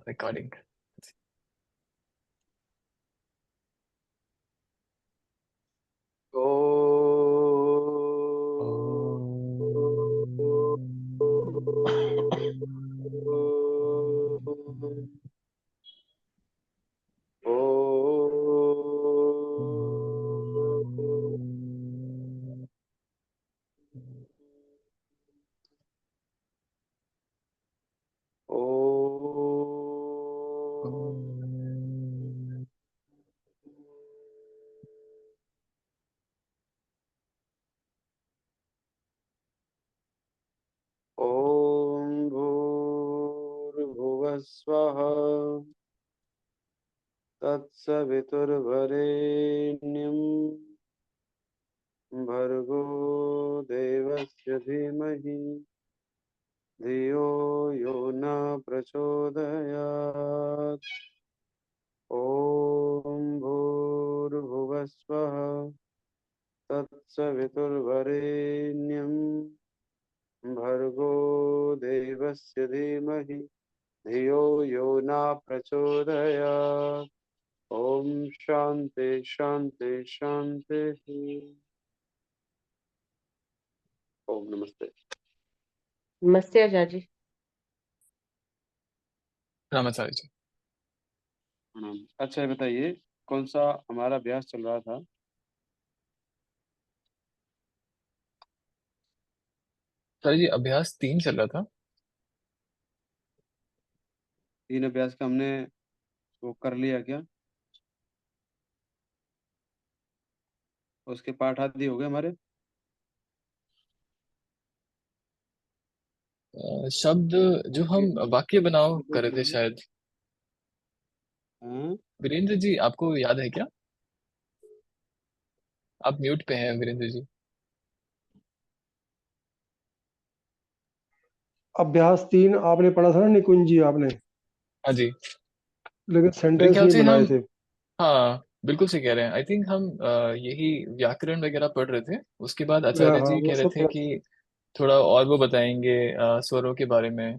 Recording. ओ ॐ भूर्भुवः स्वः तत्सवितुर्वरेण्यं भर्गो देवस्य धीमहि धियो यो न प्रचोदयात्। ॐ भूर्भुवः स्वः तत्सवितुर्वरेण्यं भर्गो देवस्य धीमहि धियो यो न प्रचोदयात्। ओम शांति शांति शांति। ओम नमस्ते। नमस्ते आचार्य जी। रामाचार्य जी। अच्छा ये बताइए कौन सा हमारा अभ्यास चल रहा था? सर जी अभ्यास 3 चल रहा था। 3 अभ्यास का हमने वो कर लिया क्या? उसके पाठ आदि हो गए हमारे? शब्द जो उसके हम वाक्य बनाओ शब्द को कर रहे थे सुनिए। शायद। हाँ? वीरेंद्र जी आपको याद है क्या? आप म्यूट पे हैं वीरेंद्र जी। अभ्यास 3 आपने पढ़ा था ना निकुंज जी आपने, हाँ जी। लेकिन मेरे सेंटेंस ख्याल नहीं से बनाए हम, थे। हाँ बिल्कुल सही कह रहे हैं। आई थिंक हम यही व्याकरण वगैरह पढ़ रहे थे। उसके बाद हाँ आचार्य हाँ, जी वो कह रहे सब थे कि थोड़ा और वो बताएंगे स्वरों के बारे में।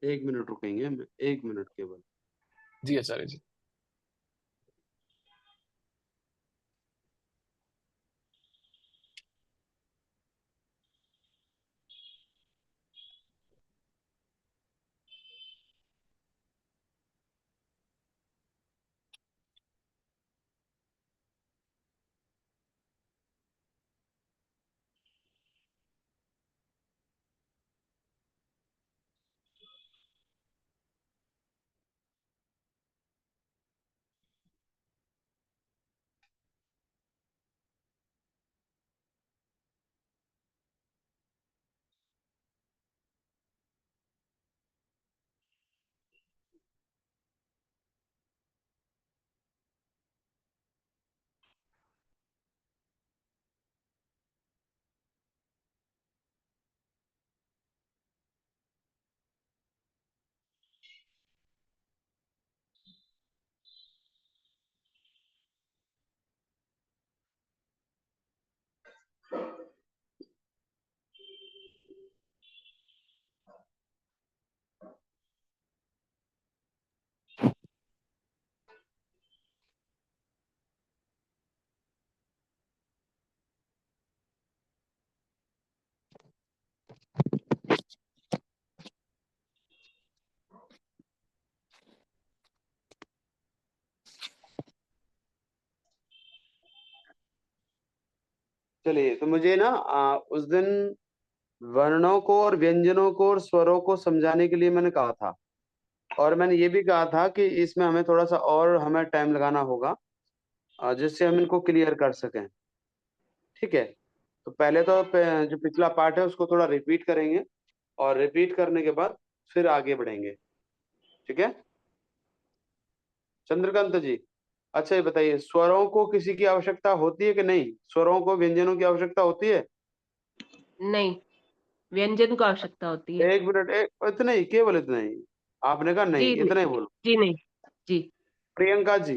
1 मिनट रुकेंगे हम, 1 मिनट केवल। जी आचार्य जी। चलिए तो मुझे ना उस दिन वर्णों को और व्यंजनों को और स्वरों को समझाने के लिए मैंने कहा था, और मैंने ये भी कहा था कि इसमें हमें थोड़ा सा और हमें टाइम लगाना होगा जिससे हम इनको क्लियर कर सकें। ठीक है, तो पहले तो जो पिछला पार्ट है उसको थोड़ा रिपीट करेंगे, और रिपीट करने के बाद फिर आगे बढ़ेंगे। ठीक है चंद्रकांत जी? अच्छा ये बताइए, स्वरों को किसी की आवश्यकता होती है कि नहीं? स्वरों को व्यंजनों की आवश्यकता होती है? नहीं, व्यंजन को आवश्यकता होती है। 1 मिनट, इतना ही, केवल इतना ही। आपने कहा नहीं, जी नहीं, इतना ही बोलो। जी नहीं, जी। प्रियंका जी?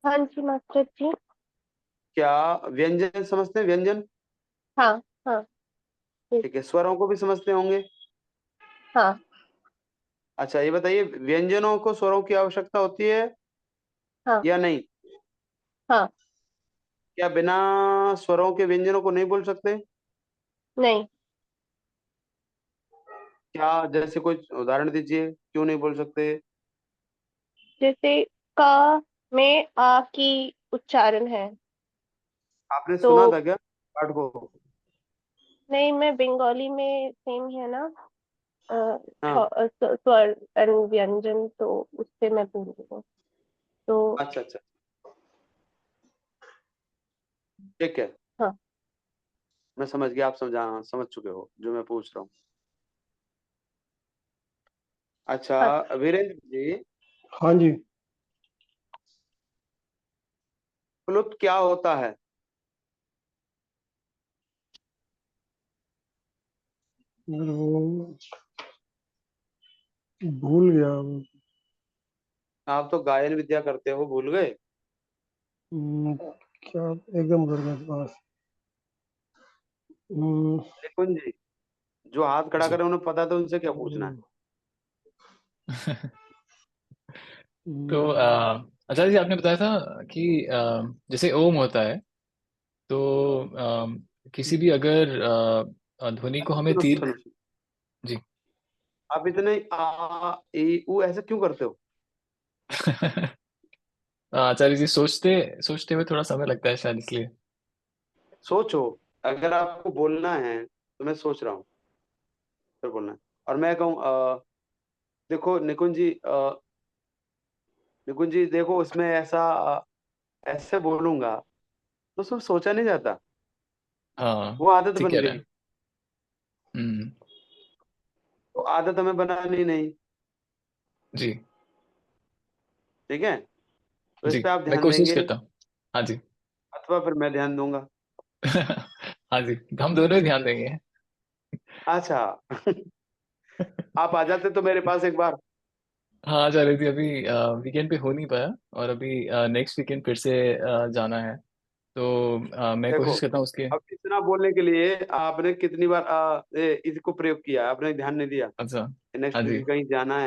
हाँ जी मास्टर जी। क्या व्यंजन समझते हैं, व्यंजन? हाँ हाँ ठीक है, स्वरों को भी समझते होंगे। हाँ अच्छा ये बताइए, व्यंजनों को स्वरों की आवश्यकता होती है हाँ या नहीं? हाँ। क्या बिना स्वरों के व्यंजनों को नहीं बोल सकते? नहीं। क्या, जैसे कोई उदाहरण दीजिए, क्यों नहीं बोल सकते? जैसे क में आ की उच्चारण है आपने तो। सुना था क्या पाठ को? नहीं, मैं बंगाली में सेम है ना, हाँ। स्वर एंड व्यंजन, तो उससे मैं पूछ रही हूँ तो। अच्छा अच्छा, ठीक है, हाँ मैं समझ गया, आप समझ चुके हो जो मैं पूछ रहा हूँ। अच्छा हाँ। वीरेंद्र जी, हाँ जी। प्लुत क्या होता है? वो भूल गया। आप तो गायन विद्या करते हो, भूल गए? क्या, एकदम उधर मेरे पास। हम्म, निकुंज जी, जो हाथ खड़ा जी। करे उन्हें पता तो उनसे क्या पूछना है? तो आचार्य जी, आपने बताया था कि जैसे ओम होता है, तो किसी भी अगर ध्वनि को हमें सुनो तीर। सुनो, जी। आप इतने आ ए उ ऐसे क्यों करते हो? आचार्य जी, सोचते सोचते हुए थोड़ा समय लगता है शायद, इसलिए। सोचो, अगर आपको बोलना है तो मैं सोच रहा हूँ, फिर बोलना है। और मैं कहूँ देखो निकुंज जी देखो, उसमें ऐसा ऐसे बोलूंगा तो सब सोचा नहीं जाता, हाँ, वो आदत ठीक बन कह रहे गई। हैं। हम्म। तो आदत हमें बनानी नहीं। जी। ठीक है, तो इस जी, पे आप मैं ध्यान कोशिश देंगे, करता हूँ। हाँ जी। अथवा फिर मैं ध्यान दूंगा। हाँ जी, हम दोनों ही ध्यान देंगे। अच्छा आप आ जाते तो मेरे पास एक बार। हाँ आचार्य जी, अभी वीकेंड पे हो नहीं पाया, और अभी नेक्स्ट वीकेंड फिर से जाना है, तो मैं देखो, कोशिश करता हूँ उसके। अब इतना बोलने के लिए आपने कितनी बार इसको प्रयोग किया, आपने ध्यान नहीं दिया। अच्छा। हाँ नेक्स्ट जी। वीक कहीं जाना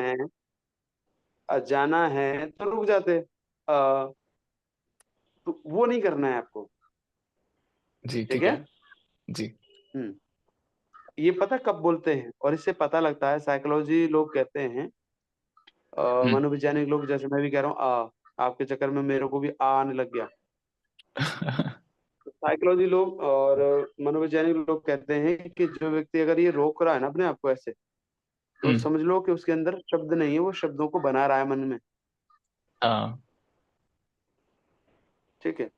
है तो रुक जाते। तो वो नहीं करना है आपको। जी, ठीक ठीक है। है। जी। हम्म। ये पता कब बोलते हैं, और इससे पता लगता है, साइकोलॉजी लोग कहते हैं, हम्म। मनोवैज्ञानिक लोग, जैसे मैं भी कह रहा हूँ आपके चक्कर में मेरे को भी आने लग गया। साइकोलॉजी लोग और मनोवैज्ञानिक लोग कहते हैं कि जो व्यक्ति अगर ये रोक रहा है ना अपने आप को ऐसे, तो हम्म। समझ लो कि उसके अंदर शब्द नहीं है, वो शब्दों को बना रहा है मन में। हाँ ठीक है।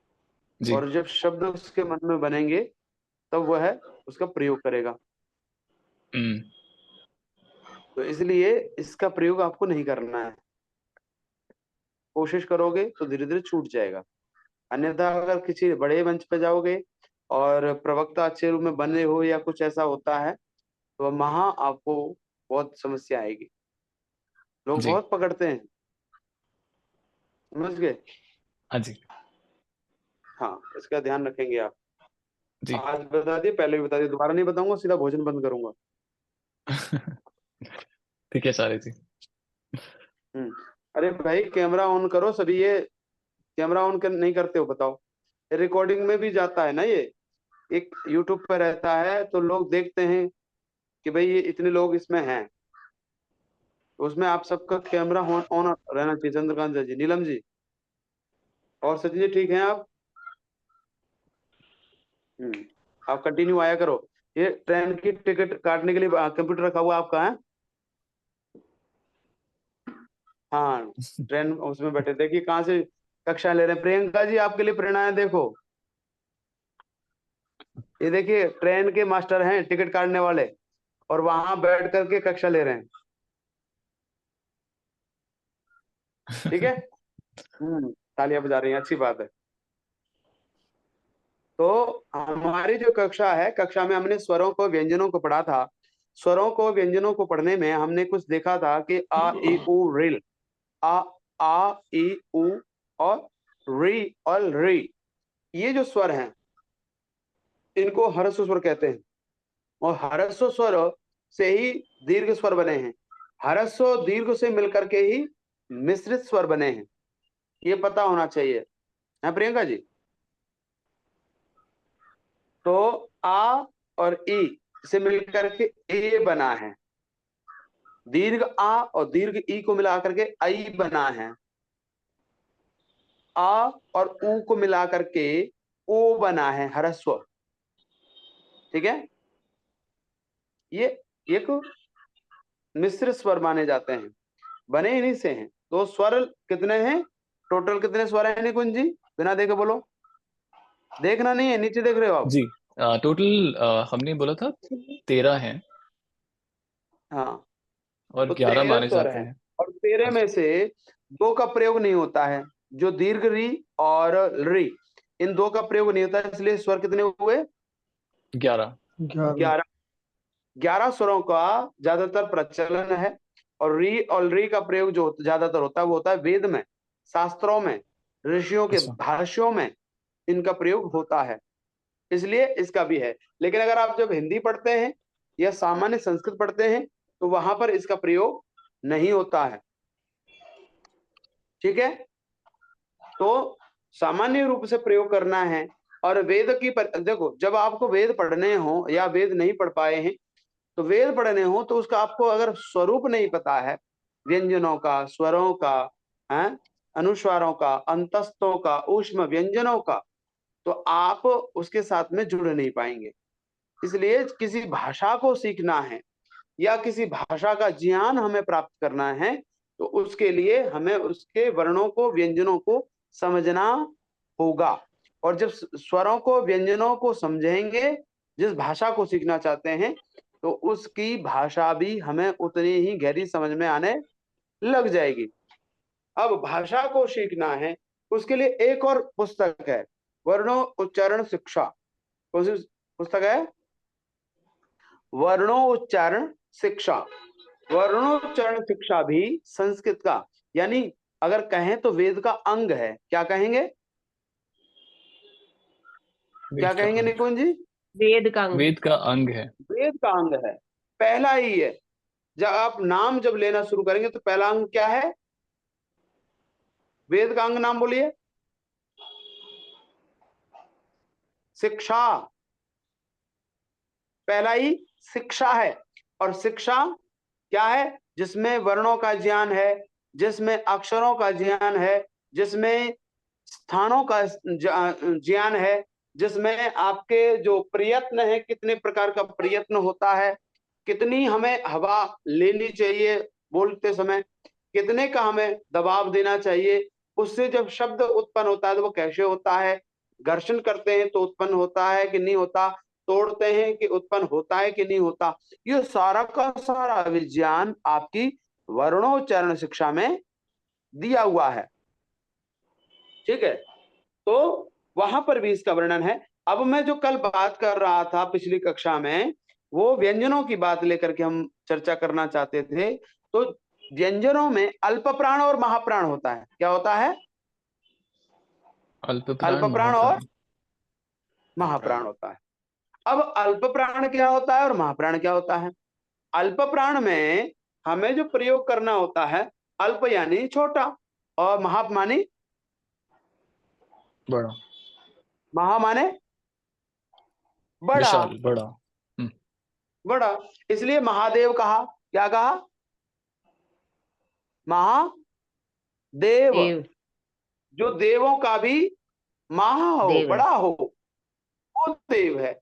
जी। और जब शब्द उसके मन में बनेंगे तब वह उसका प्रयोग करेगा। हम्म। तो इसलिए इसका प्रयोग आपको नहीं करना है। कोशिश करोगे तो धीरे धीरे छूट जाएगा। अन्यथा अगर किसी बड़े मंच पे जाओगे और प्रवक्ता अच्छे रूप में बने हो या कुछ ऐसा होता है, तो वहां आपको बहुत समस्या आएगी। लोग जी। बहुत पकड़ते हैं, समझ गए? हाँ जी। हाँ, इसका ध्यान रखेंगे आप। जी। आज बता दिए, पहले भी बता दिए, दोबारा नहीं बताऊंगा, सीधा भोजन बंद करूंगा। ठीक है आचार्य जी। हम्म। अरे भाई कैमरा ऑन करो सभी, ये कैमरा ऑन नहीं करते हो बताओ? रिकॉर्डिंग में भी जाता है ना ये, एक यूट्यूब पर रहता है तो लोग देखते हैं कि भाई ये इतने लोग इसमें हैं, तो उसमें आप सबका कैमरा ऑन ऑन रहना चाहिए। चंद्रकांत जी, नीलम जी और सचिन जी, ठीक हैं आप? आप कंटिन्यू आया करो। ये ट्रेन की टिकट काटने के लिए कंप्यूटर रखा हुआ आपका है? हाँ, ट्रेन उसमें बैठे, देखिए कहाँ से कक्षा ले रहे हैं। प्रियंका जी, आपके लिए प्रेरणाएं देखो, ये देखिए ट्रेन के मास्टर हैं टिकट काटने वाले, और वहां बैठ करके कक्षा ले रहे हैं। ठीक है। तालियां बजा रही हैं, अच्छी बात है। तो हमारी जो कक्षा है, कक्षा में हमने स्वरों को व्यंजनों को पढ़ा था। स्वरों को व्यंजनों को पढ़ने में हमने कुछ देखा था कि आ ई उ रिल, आ आ ई उ और री और री, ये जो स्वर हैं इनको ह्रस्व स्वर कहते हैं, और ह्रस्व स्वर से ही दीर्घ स्वर बने हैं, ह्रस्व दीर्घ से मिलकर के ही मिश्रित स्वर बने हैं, ये पता होना चाहिए। है प्रियंका जी? तो आ और ई से मिलकर के ए बना है, दीर्घ आ और दीर्घ ई को मिलाकर के आई बना है, आ और ऊ को मिलाकर के ओ बना है ह्रस्व। ठीक है, ये एक मिश्र स्वर माने जाते हैं, बने इन्हीं से हैं। तो स्वर कितने हैं टोटल, कितने स्वर हैं निकुंज जी? बिना देखे बोलो, देखना नहीं है, नीचे देख रहे हो आप? जी टोटल हमने बोला था 13 हैं हाँ, और तो 11 13 माने स्वर जाते हैं, हैं। और 13 में अच्छा, से दो का प्रयोग नहीं होता है, जो दीर्घ री और री, इन दो का प्रयोग नहीं होता है, इसलिए स्वर कितने हुए? 11। 11। 11। 11 स्वरों का ज्यादातर प्रचलन है, और री का प्रयोग जो ज्यादातर होता है वो होता है वेद में, शास्त्रों में, ऋषियों के अच्छा, भाष्यों में इनका प्रयोग होता है, इसलिए इसका भी है। लेकिन अगर आप जब हिंदी पढ़ते हैं या सामान्य संस्कृत पढ़ते हैं तो वहां पर इसका प्रयोग नहीं होता है। ठीक है, तो सामान्य रूप से प्रयोग करना है। और वेद की देखो, जब आपको वेद पढ़ने हो या वेद नहीं पढ़ पाए हैं तो वेद पढ़ने हो, तो उसका आपको अगर स्वरूप नहीं पता है, व्यंजनों का, स्वरों का, है अनुस्वारों का, अंतस्थों का, ऊष्म व्यंजनों का, तो आप उसके साथ में जुड़ नहीं पाएंगे। इसलिए किसी भाषा को सीखना है या किसी भाषा का ज्ञान हमें प्राप्त करना है तो उसके लिए हमें उसके वर्णों को, व्यंजनों को समझना होगा। और जब स्वरों को, व्यंजनों को समझेंगे, जिस भाषा को सीखना चाहते हैं, तो उसकी भाषा भी हमें उतनी ही गहरी समझ में आने लग जाएगी। अब भाषा को सीखना है, उसके लिए एक और पुस्तक है, वर्णो उच्चारण शिक्षा। कौन सी पुस्तक है? वर्णोच्चारण शिक्षा। वर्णोच्चारण शिक्षा भी संस्कृत का, यानी अगर कहें तो वेद का अंग है। क्या कहेंगे? क्या वेद का कहेंगे अंग। निकुंज जी? वेद का अंग। वेद का अंग है। वेद का अंग है, पहला ही है। जब आप नाम जब लेना शुरू करेंगे तो पहला अंग क्या है? वेद का अंग नाम बोलिए। शिक्षा, पहला ही शिक्षा है। और शिक्षा क्या है? जिसमें वर्णों का ज्ञान है, जिसमें अक्षरों का ज्ञान है, जिसमें स्थानों का ज्ञान है, जिसमें आपके जो प्रयत्न है, कितने प्रकार का प्रयत्न होता है, कितनी हमें हवा लेनी चाहिए बोलते समय, कितने का हमें दबाव देना चाहिए, उससे जब शब्द उत्पन्न होता है तो वो कैसे होता है, घर्षण करते हैं तो उत्पन्न होता है कि नहीं होता, तोड़ते हैं कि उत्पन्न होता है कि नहीं होता, ये सारा का सारा विज्ञान आपकी वर्णोच्चारण शिक्षा में दिया हुआ है। ठीक है, तो वहां पर भी इसका वर्णन है। अब मैं जो कल बात कर रहा था पिछली कक्षा में, वो व्यंजनों की बात लेकर के हम चर्चा करना चाहते थे। तो व्यंजनों में अल्प प्राण और महाप्राण होता है। क्या होता है? अल्प अल्प प्राण, प्राण और महाप्राण। महाप्राण होता है। अब अल्प प्राण क्या होता है और महाप्राण क्या होता है? अल्प प्राण में हमें जो प्रयोग करना होता है, अल्प यानी छोटा, और महाप मानी बड़ा, महा माने बड़ा। विशाल, बड़ा। बड़ा, इसलिए महादेव कहा। क्या कहा? महादेव। देव। जो देवों का भी महा हो, देव है। बड़ा हो, वो देव है।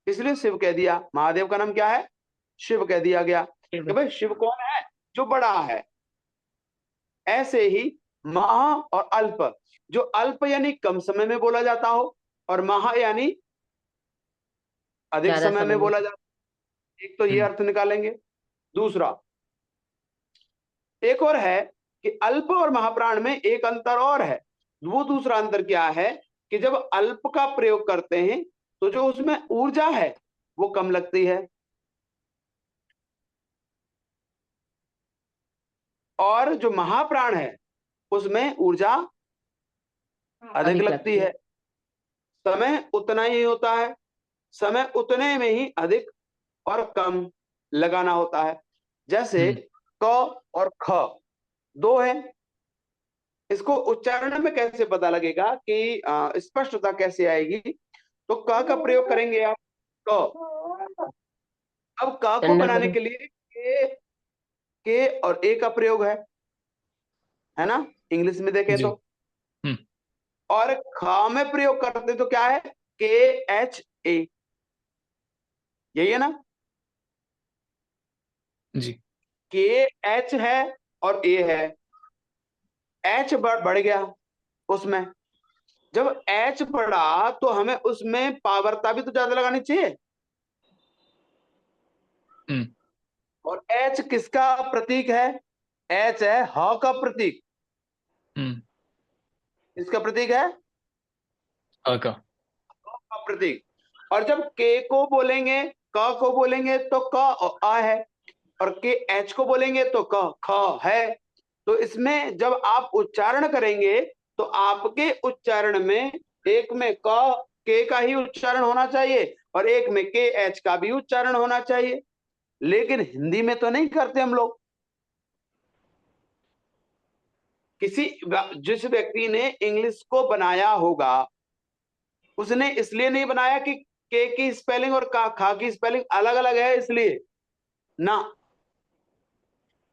इसलिए शिव कह दिया। महादेव का नाम क्या है? शिव कह दिया गया शिव कि है। भाई शिव कौन है? जो बड़ा है। ऐसे ही महा और अल्प, जो अल्प यानी कम समय में बोला जाता हो, और महा यानी अधिक ज्यादा समय समय में में। बोला जाता हो। एक तो ये अर्थ निकालेंगे। दूसरा, एक और है कि अल्प और महाप्राण में एक अंतर और है। वो दूसरा अंतर क्या है कि जब अल्प का प्रयोग करते हैं तो जो उसमें ऊर्जा है वो कम लगती है, और जो महाप्राण है उसमें ऊर्जा अधिक अधिक लगती लगती है। है। समय उतना ही होता है, समय उतने में ही अधिक और कम लगाना होता है। जैसे क और ख दो है, इसको उच्चारण में कैसे पता लगेगा कि स्पष्टता कैसे आएगी? तो क का प्रयोग करेंगे आप, क। अब क को चंडा बनाने गुरु। के लिए के और ए का प्रयोग है ना, इंग्लिश में देखें जी। तो। और ख में प्रयोग करते तो क्या है? के एच ए, यही है ना? जी। के एच है और ए है, एच बढ़ गया उसमें। जब एच बढ़ा तो हमें उसमें पावरता भी तो ज्यादा लगानी चाहिए। और एच किसका प्रतीक है? एच है ह का प्रतीक। इसका प्रतीक है अ का। का प्रतीक। और जब के को बोलेंगे, क को बोलेंगे तो क और आ है, और के एच को बोलेंगे तो क ख है। तो इसमें जब आप उच्चारण करेंगे तो आपके उच्चारण में एक में क के का ही उच्चारण होना चाहिए और एक में के एच का भी उच्चारण होना चाहिए। लेकिन हिंदी में तो नहीं करते हम लोग। जिस व्यक्ति ने इंग्लिश को बनाया होगा उसने इसलिए नहीं बनाया कि के की स्पेलिंग और खा की स्पेलिंग अलग अलग है इसलिए ना।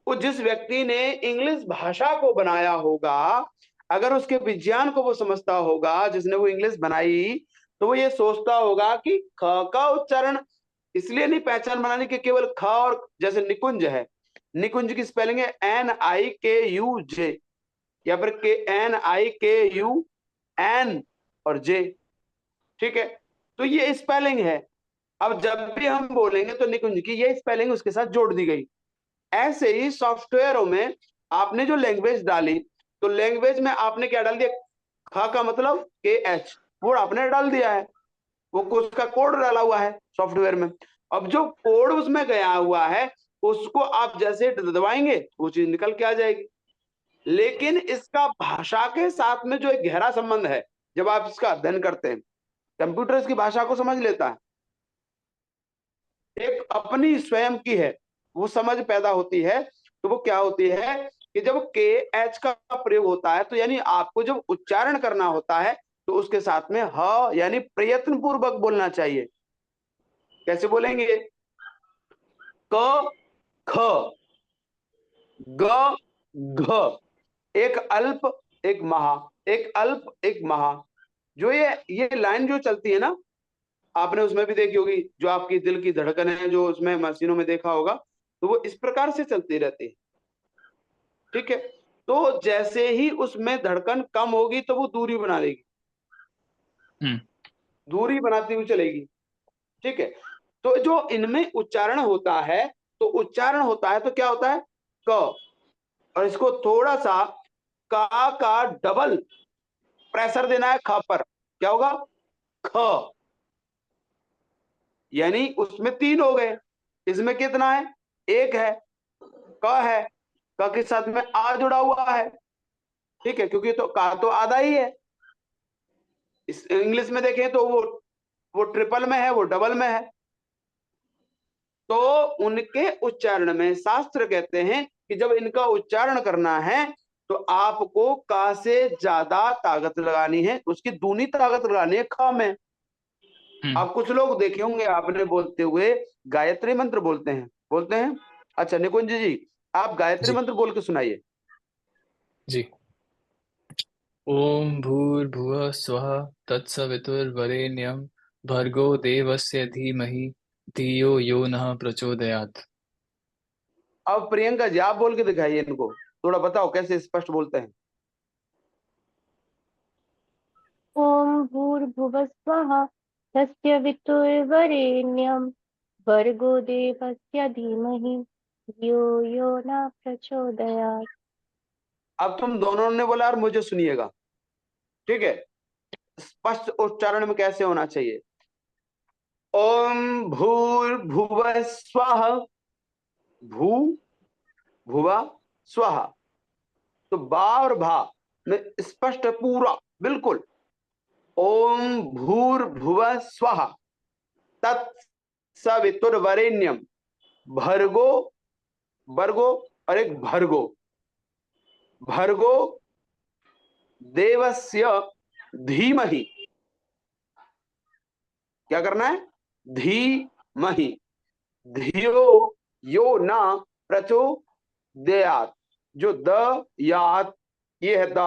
वो जिस व्यक्ति ने इंग्लिश भाषा को बनाया होगा, अगर उसके विज्ञान को वो समझता होगा, जिसने वो इंग्लिश बनाई, तो वो ये सोचता होगा कि ख का उच्चारण इसलिए नहीं पहचान बनानी कि केवल ख, और जैसे निकुंज है, निकुंज की स्पेलिंग है NIKUJ, या फिर NIKUN और जे। ठीक है, तो ये स्पेलिंग है। अब जब भी हम बोलेंगे तो निकुंज की ये स्पेलिंग उसके साथ जोड़ दी गई। ऐसे ही सॉफ्टवेयरों में आपने जो लैंग्वेज डाली, तो लैंग्वेज में आपने क्या डाल दिया? ख का मतलब KH, वो आपने डाल दिया है, वो उसका कोड डाला हुआ है सॉफ्टवेयर में। अब जो कोड उसमें गया हुआ है उसको आप जैसे दबाएंगे वो चीज निकल के आ जाएगी। लेकिन इसका भाषा के साथ में जो एक गहरा संबंध है, जब आप इसका अध्ययन करते हैं, कंप्यूटर इसकी भाषा को समझ लेता है, एक अपनी स्वयं की है, वो समझ पैदा होती है। तो वो क्या होती है कि जब के एच का प्रयोग होता है तो यानी आपको जब उच्चारण करना होता है तो उसके साथ में ह यानी प्रयत्न पूर्वक बोलना चाहिए। कैसे बोलेंगे? क ख, ग घ, एक अल्प एक महा, एक अल्प एक महा। जो ये लाइन जो चलती है ना, आपने उसमें भी देखी होगी, जो आपकी दिल की धड़कन है जो उसमें मशीनों में देखा होगा, तो वो इस प्रकार से चलती रहती है। ठीक है, तो जैसे ही उसमें धड़कन कम होगी तो वो दूरी बना लेगी, दूरी बनाती हुई चलेगी। ठीक है, तो जो इनमें उच्चारण होता है, तो उच्चारण होता है तो क्या होता है? क, और इसको थोड़ा सा का डबल प्रेशर देना है ख पर, क्या होगा? ख, यानी उसमें 3 हो गए, इसमें कितना है? 1 है, क है, क के साथ में आ जुड़ा हुआ है। ठीक है, क्योंकि तो का तो आधा ही है। इस इंग्लिश में देखें तो वो ट्रिपल में है, वो डबल में है। तो उनके उच्चारण में शास्त्र कहते हैं कि जब इनका उच्चारण करना है तो आपको का से ज्यादा ताकत लगानी है, उसकी दूनी ताकत लगानी है ख में। अब कुछ लोग देखे होंगे आपने बोलते हुए गायत्री मंत्र बोलते हैं। अच्छा निकुंज जी, आप गायत्री जी। मंत्र बोल के सुनाइए। जी। ओम भूर्भुवः स्वः तत्सवितुर्वरेण्यं भर्गो देवस्य धीमहि धियो यो नः प्रचोदयात्। अब प्रियंका जी आप बोल के दिखाइए, इनको थोड़ा बताओ कैसे स्पष्ट बोलते हैं। ॐ भूर्भुवः स्वः तस्य वितुर्वरेण्यं भर्गो देवस्य धीमहि धियो यो न प्रचोदयात्। अब तुम दोनों ने बोला और मुझे सुनिएगा, ठीक है? स्पष्ट उच्चारण में कैसे होना चाहिए? ओम भूर्भुवः स्वः, भू भुवा स्वः, तो बा और भा में स्पष्ट पूरा बिल्कुल। ओम भूर्भुवः स्वः तत्सवितुर्वरेण्यम भर्गो, भर्गो और एक भर्गो, भर्गो देवस्य धीमहि। क्या करना है? धीमहि धियो यो न प्रचोदयात्। जो द यात, ये है द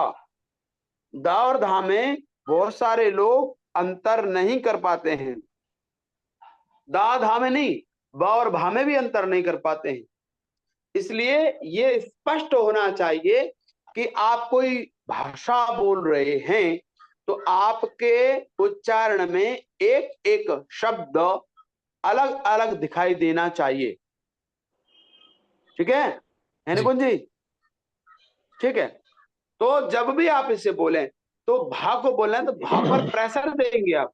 और धा में बहुत सारे लोग अंतर नहीं कर पाते हैं। दा धा में नहीं, ब और भा में भी अंतर नहीं कर पाते हैं। इसलिए ये स्पष्ट होना चाहिए कि आप कोई भाषा बोल रहे हैं तो आपके उच्चारण में एक एक शब्द अलग अलग दिखाई देना चाहिए। ठीक है जी। निकुंज जी? ठीक है। तो जब भी आप इसे बोलें तो भा को बोलना है तो भा पर प्रेशर देंगे आप।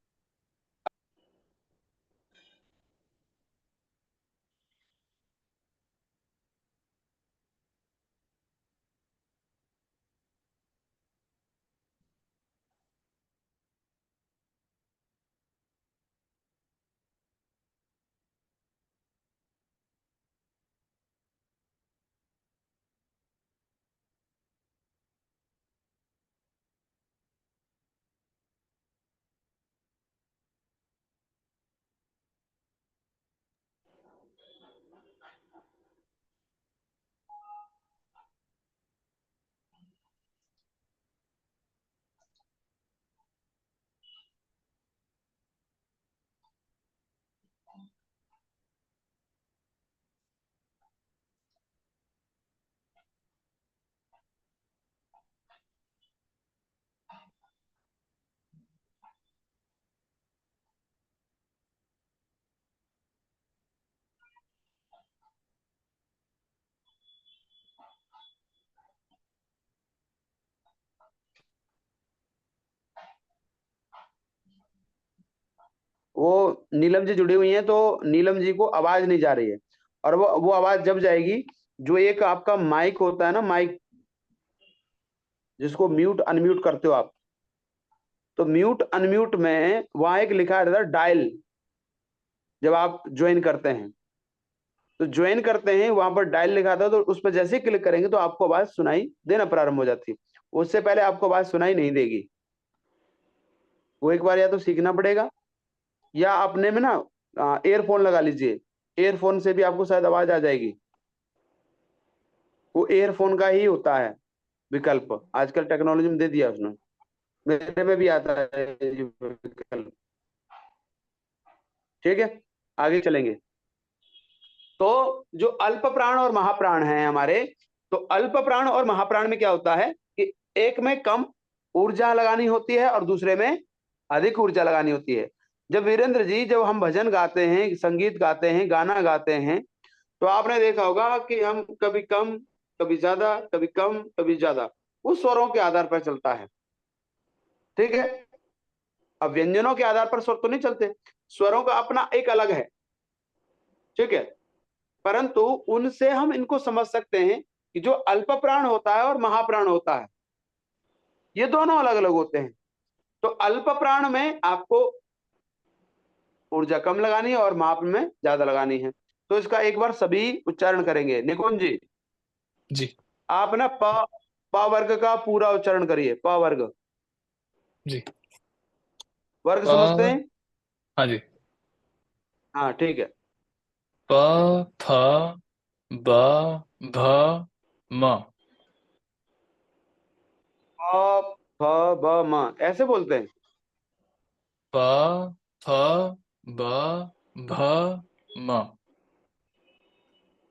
वो नीलम जी जुड़ी हुई हैं तो नीलम जी को आवाज नहीं जा रही है, और वो आवाज जब जाएगी, जो एक आपका माइक होता है ना, माइक जिसको म्यूट अनम्यूट करते हो आप, तो म्यूट अनम्यूट में वहां एक लिखा रहता है डायल। जब आप ज्वाइन करते हैं तो ज्वाइन करते हैं वहां पर डायल लिखा था, तो उस पर जैसे ही क्लिक करेंगे तो आपको आवाज सुनाई देना प्रारंभ हो जाती है। उससे पहले आपको आवाज सुनाई नहीं देगी। वो एक बार या तो सीखना पड़ेगा, या अपने में ना एयरफोन लगा लीजिए। एयरफोन से भी आपको शायद आवाज आ जाएगी। वो एयरफोन का ही होता है विकल्प, आजकल टेक्नोलॉजी में दे दिया उसने। मेरे में भी आता है ये विकल्प। ठीक है, आगे चलेंगे। तो जो अल्प प्राण और महाप्राण हैं हमारे, तो अल्प प्राण और महाप्राण में क्या होता है कि एक में कम ऊर्जा लगानी होती है और दूसरे में अधिक ऊर्जा लगानी होती है। जब वीरेंद्र जी, जब हम भजन गाते हैं, संगीत गाते हैं, गाना गाते हैं, तो आपने देखा होगा कि हम कभी कम, कभी ज्यादा, कभी कम, कभी ज्यादा, उस स्वरों के आधार पर चलता है। ठीक है। अब व्यंजनों के आधार पर स्वर तो नहीं चलते, स्वरों का अपना एक अलग है। ठीक है। परंतु उनसे हम इनको समझ सकते हैं कि जो अल्प प्राण होता है और महाप्राण होता है, ये दोनों अलग अलग होते हैं। तो अल्प प्राण में आपको ऊर्जा कम लगानी है और महाप्राण में ज्यादा लगानी है। तो इसका एक बार सभी उच्चारण करेंगे। निकुंज जी, जी। आप ना प वर्ग का पूरा उच्चारण करिए। प वर्ग, जी। वर्ग समझते प। हैं? हाँ जी। हाँ ठीक है। प, फ, ब, भ, म। प फ ब म ऐसे बोलते हैं। प, फ, ब, भ, म।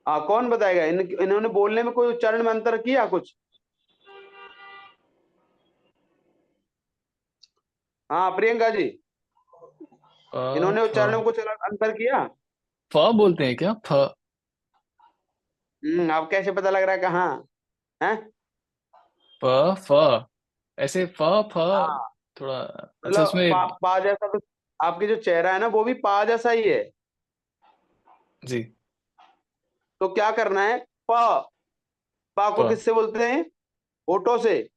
कौन बताएगा? इन्होंने बोलने में कोई उच्चारण में अंतर किया कुछ? हाँ प्रियंका जी, प, इन्होंने फ। उच्चारण में कुछ अलग अंतर किया? फ बोलते हैं क्या? फ। अब कैसे पता लग रहा है कहाँ है? प, फ। ऐसे फ, फ। हाँ, थोड़ा। अच्छा, मतलब उसमें। पा जैसा तो आपके जो चेहरा है ना वो भी पा जैसा ही है। जी। तो क्या करना है? प, पा को प, किससे बोलते हैं? होठों से।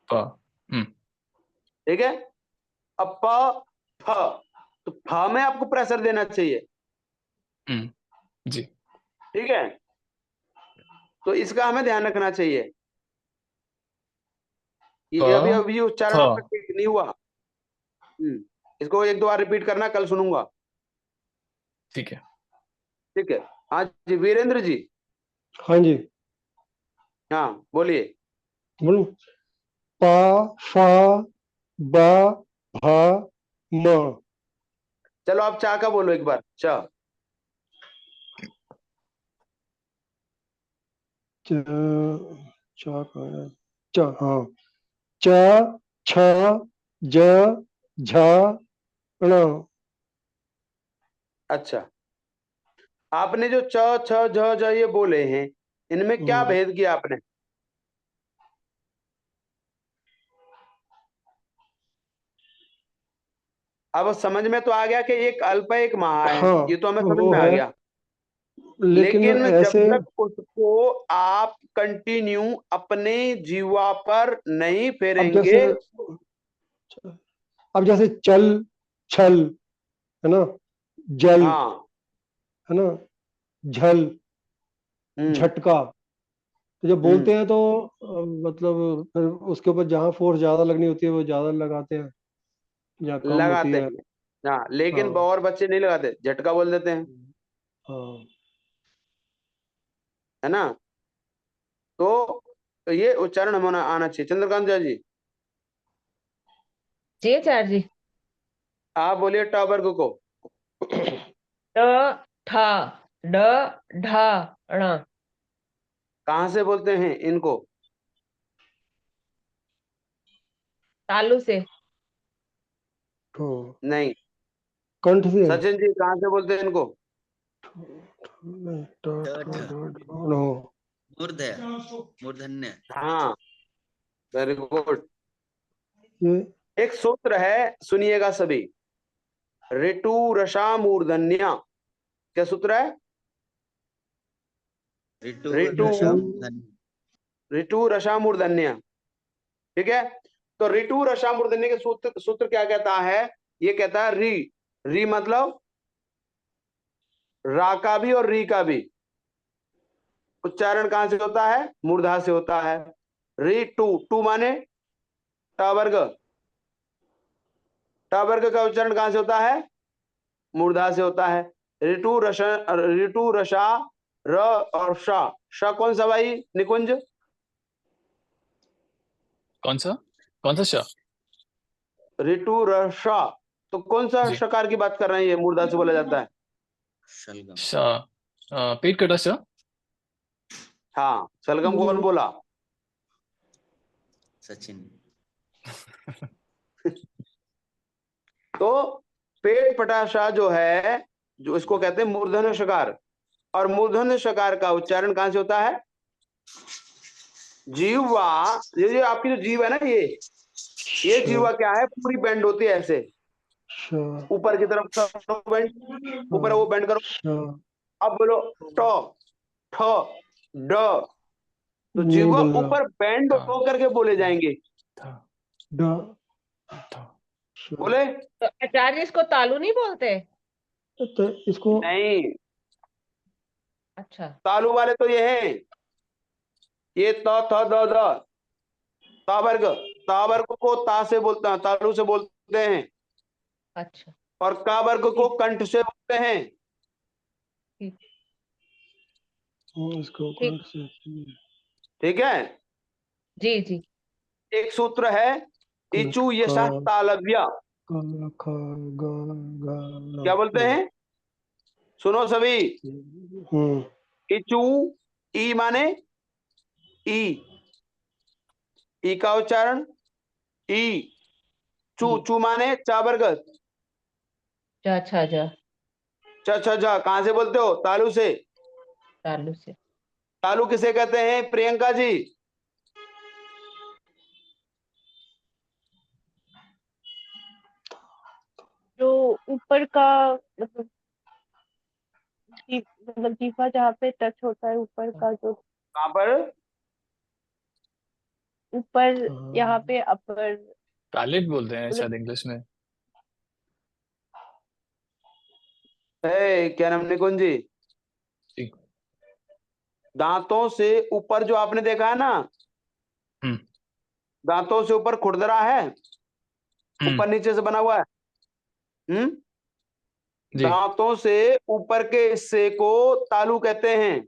प। हम्म। ठीक है। अब प फ, तो फ में आपको प्रेशर देना चाहिए, जी। ठीक है। तो इसका हमें ध्यान रखना चाहिए। ये अभी फ अभी उच्चारण आपका फ ठीक नहीं हुआ। इसको एक दो बार रिपीट करना, कल सुनूंगा, ठीक है। ठीक है। हाँ जी वीरेंद्र जी, हाँ जी, हाँ बोलिए। बोलो। पा, फा, बा, भा, म। चलो आप चा का बोलो एक बार, चा। च, चा कहाँ है? च, हाँ। च, छ, ज, झ, ण। अच्छा, आपने जो च छ झ झ ये बोले हैं, इनमें क्या हम्म, भेद किया आपने? अब समझ में तो आ गया कि एक अल्प है एक महा है, हाँ ये तो हमें समझ वो में आ है, गया। लेकिन लेकिन जब ऐसे तक उसको आप कंटिन्यू अपने जीवा पर नहीं अब जैसे फेरेंगे। अब जैसे चल, छल, है ना, जल, हाँ। है ना, झल, हम्म। झटका। तो जब बोलते हम्म। हैं तो मतलब फिर उसके ऊपर जहाँ फोर्स ज्यादा लगनी होती है वो ज्यादा लगाते हैं, या कम होती लगाते है। हैं, हाँ, लेकिन हाँ और बच्चे नहीं लगाते, झटका बोल देते हैं, हाँ। है ना। तो ये उच्चारण हमें आना चाहिए। चंद्रकांत जी, जी आचार्य जी। आप बोलिए ट वर्ग को। ट, ठ, ड, ढ, ण। कहाँ से बोलते हैं इनको? तालु से। तो नहीं, कंठ से। सचिन जी कहाँ से बोलते हैं इनको? नहीं, ट ठ नो। मूर्धय मूर्धन्य। हाँ, वेरी गुड। ये एक सूत्र है, सुनिएगा सभी। ऋतु रसा मूर्धन्या, क्या सूत्र है? ऋतु ऋतु, रसा ऋतु। मूर्धन्य। ऋतु रसा मूर्धन्य, ठीक है। तो ऋतु रसा मूर्धन्य के सूत्र सूत्र क्या कहता है? ये कहता है री, री मतलब रा का भी और री का भी उच्चारण कहां से होता है? मूर्धा से होता है। री टू, टू माने ट वर्ग, ट वर्ग का उच्चारण कहां से होता है? मूर्धा से होता है। ऋतु रस, ऋतु रसा, र और श, श कौन सा भाई निकुंज? कौन सा? कौन सा श? ऋतु रसा, तो कौन सा जी। शकार की बात कर रहे हैं? ये मूर्धा से बोला जाता है। शलगम। श पेट कटा श। हाँ, सलगम कौन बोला? सचिन। तो पेट पटाशा जो है, जो इसको कहते हैं मूर्धन्य शकार। और मूर्धन्य शकार का उच्चारण कहां से होता है? जीवा। ये जो आपकी जो जीव है ना, ये श, जीवा क्या है? पूरी बेंड होती है ऐसे श, ऊपर की तरफ करो, बेंड ऊपर, हाँ, वो बेंड करो। श। अब बोलो ट, ठ, ड, तो नहीं जीवा बोलना। ऊपर बेंड था होकर के बोले जाएंगे। था ड, था। श। बोले तो आचार्य इसको तालु नहीं बोलते? तो इसको नहीं, अच्छा। तालु वाले तो ये हैं, ये त थ द द, तावर्ग, तावर्ग को ता से बोलते हैं, तालु से बोलते हैं। अच्छा। और का वर्ग को ठीक। कंठ से बोलते हैं। ठीक। इसको ठीक। कंठ से। ठीक है। जी जी। एक सूत्र है, कंठ इचु का, यशा तालव्य। का, ख, ग, घ, क्या बोलते ल। हैं? सुनो सभी। हम्म। इचू, ई माने ई, ई का उच्चारण ई। चू, चू माने चा वर्ग, जा, अच्छा, जा। च छ झ कहां से बोलते हो? तालु से। तालु से। तालु किसे कहते हैं प्रियंका जी? जो ऊपर का, मतलब मतलब जीवा जहाँ पे टच होता है ऊपर का, जो कहां पर? ऊपर यहाँ पे अपर, पैलेट बोलते हैं मतलब शायद इंग्लिश में। क्या नाम निकुंज जी, जी। दांतों से ऊपर जो आपने देखा है ना, हम्म दांतों से ऊपर खुरदरा है, हम्म ऊपर नीचे से बना हुआ है। हम्म। जी। दांतों से ऊपर के हिस्से को तालू कहते हैं।